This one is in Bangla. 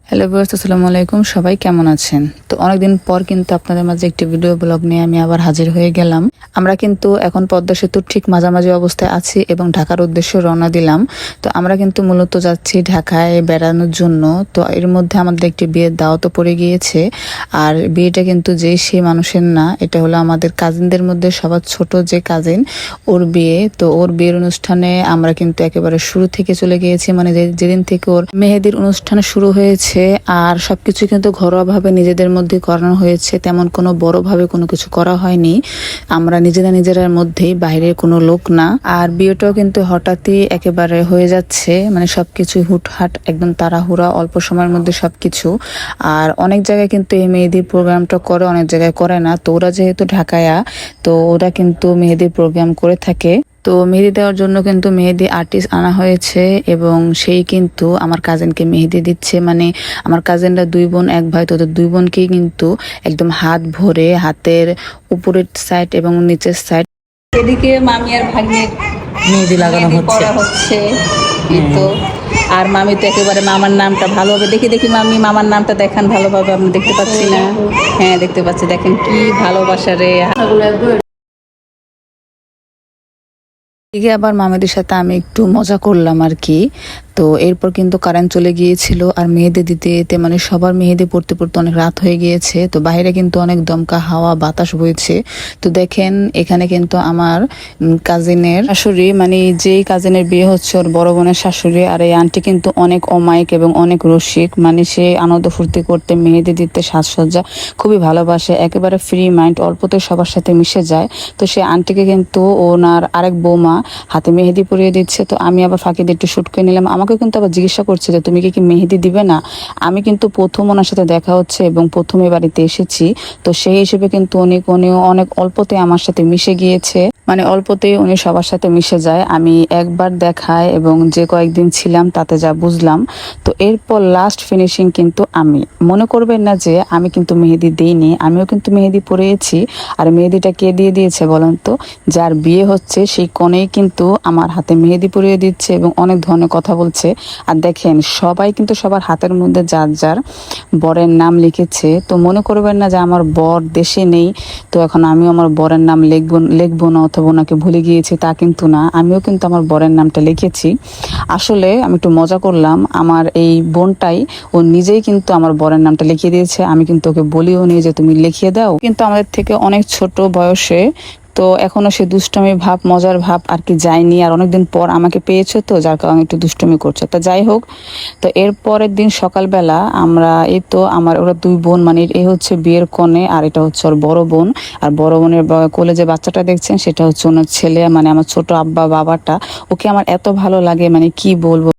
হ্যালো ভিউয়ার্স, আসসালামু আলাইকুম। সবাই কেমন আছেন? তো অনেকদিন পর কিন্তু আপনাদের মাঝে একটি ভিডিও ব্লগ নিয়ে আমি আবার হাজির হয়ে গেলাম। আমরা কিন্তু এখন পদ্মা সেতুর ঠিক মাঝামাঝি অবস্থায় আছি এবং ঢাকার উদ্দেশ্যে রওনা দিলাম। তো আমরা কিন্তু মূলত যাচ্ছি ঢাকায় বেড়ানোর জন্য। তো এর মধ্যে আমাদের একটি বিয়ের দাওয়াতও পড়ে গিয়েছে। আর বিয়েটা কিন্তু সেই মানুষের না, এটা হলো আমাদের কাজিনদের মধ্যে সবার ছোট যে কাজিন, ওর বিয়ে। তো ওর বিয়ের অনুষ্ঠানে আমরা কিন্তু একেবারে শুরু থেকে চলে গিয়েছি, মানে যেদিন থেকে ওর মেহেদির অনুষ্ঠান শুরু হয়েছে। আর সবকিছু কিন্তু ঘরোয়াভাবে নিজেদের মধ্যে করানো হয়েছে, তেমন কোনো বড়ভাবে কোনো কিছু করা হয়নি। আমরা নিজেরার মধ্যেই, বাইরের কোনো লোক না। আর বিয়েটাও কিন্তু হঠাৎই একেবারে হয়ে যাচ্ছে, মানে সবকিছু হুটহাট, একদম তাড়াহুড়া, অল্প সময়ের মধ্যে সবকিছু। আর অনেক জায়গায় কিন্তু এই মেহেদির প্রোগ্রামটা করে, অনেক জায়গায় করে না। তো ওরা যেহেতু ঢাকায়া, তো ওরা কিন্তু মেহেদির প্রোগ্রাম করে থাকে। তো মেহেদি দেওয়ার জন্য কিন্তু মেহেদি আর্টিস্ট আনা হয়েছে এবং সেই কিন্তু আমার কাজিনকে মেহেদি দিচ্ছে। মানে আমার কাজিনরা দুই বোন এক ভাই, তোদের দুই বোনকেই কিন্তু একদম হাত ভরে, হাতের উপরের সাইড এবং নিচের সাইড, এদিকে মামি আর ভাগ্নের মেহেদি লাগানো হচ্ছে। এই তো। আর মামি তো একেবারে মামার নামটা ভালোভাবে দেখি মামি মামার নামটা দেখান ভালোভাবে, আমি দেখতে পাচ্ছি না। হ্যাঁ, দেখতে পাচ্ছি, দেখেন কি ভালোবাসা রে। এদিকে আবার মামাদের সাথে আমি একটু মজা করলাম আর কি। তো এরপর কিন্তু কারেন্ট চলে গিয়েছিল আর মেহেদি দিতে দিতে, মানে সবার মেহেদি পড়তে পড়তে অনেক রাত হয়ে গিয়েছে। তো বাইরে কিন্তু অনেক দমকা হাওয়া বাতাস বইছে। তো দেখেন এখানে কিন্তু আমার কাজিনের শাশুড়ি, মানে যেই কাজিনের বিয়ে হচ্ছে ওর বড় বোনের শাশুড়ি, আর এই আন্টি কিন্তু অনেক অমায়িক এবং অনেক রসিক। মানে সে আনন্দ ফুর্তি করতে, মেহেদি দিতে, সাজসজ্জা খুবই ভালোবাসে, একেবারে ফ্রি মাইন্ড, অল্পতে সবার সাথে মিশে যায়। তো সে আন্টিকে কিন্তু ওনার আরেক বৌমা হাতে মেহেদি পরিয়ে দিচ্ছে। তো আমি আবার ফাঁকি দিয়ে একটু শুট করে নিলাম। আমাকে কিন্তু আবার জিজ্ঞাসা করছে যে তুমি কি মেহেদি দিবে না। আমি কিন্তু প্রথম ওনার সাথে দেখা হচ্ছে এবং প্রথমে বাড়িতে এসেছি। তো সেই হিসেবে কিন্তু উনিও অনেক অল্পতে আমার সাথে মিশে গিয়েছে, মানে অল্পতেই উনি সবার সাথে মিশে যায়। আমি একবার দেখায় এবং যে কয়েকদিন ছিলাম তাতে যা বুঝলাম। তো এরপর লাস্ট ফিনিশিং কিন্তু আমি, মনে করবেন না যে আমি কিন্তু মেহেদি দিইনি, আমিও কিন্তু মেহেদি পরিয়েছি। আর মেহেদিটা কে দিয়ে দিয়েছে বলেন তো? যার বিয়ে হচ্ছে সেই কনেই কিন্তু আমার হাতে মেহেদি পরিয়ে দিচ্ছে এবং অনেক ধরনের কথা বলছে। আর দেখেন সবাই কিন্তু সবার হাতের মধ্যে যার যার বরের নাম লিখেছে। তো মনে করবেন না যে আমার বর দেশে নেই, তো এখন আমিও আমার বরের নাম লিখবো না অথবা ওনাকে ভুলে গিয়েছি, তা কিন্তু না। আমিও কিন্তু আমার বরের নামটা লিখেছি। আসলে আমি একটু মজা করলাম, আমার এই বোনটাই ও নিজেই কিন্তু আমার বরের নামটা লিখিয়ে দিয়েছে। আমি কিন্তু ওকে বলিও নি যে তুমি লিখিয়ে দাও, কিন্তু আমাদের থেকে অনেক ছোট বয়সে। তো এখনো সে দুষ্টমি ভাব, মজার ভাব আর কি যায়নি। আর অনেকদিন পর আমাকে পেয়েছে, তো যার কারণে একটু দুষ্টমি করছে। তা যাই হোক, তো এর পরের দিন সকালবেলা আমরা, এই তো আমার ওরা দুই বোন, মানে এই হচ্ছে বিয়ের কনে আর এটা হচ্ছে ওর বড় বোন। আর বড় বোনের কোলে যে বাচ্চাটা দেখছেন সেটা হচ্ছে ওনার ছেলে, মানে আমার ছোট আব্বা বাবাটা। ওকে আমার এত ভালো লাগে, মানে কি বলবো।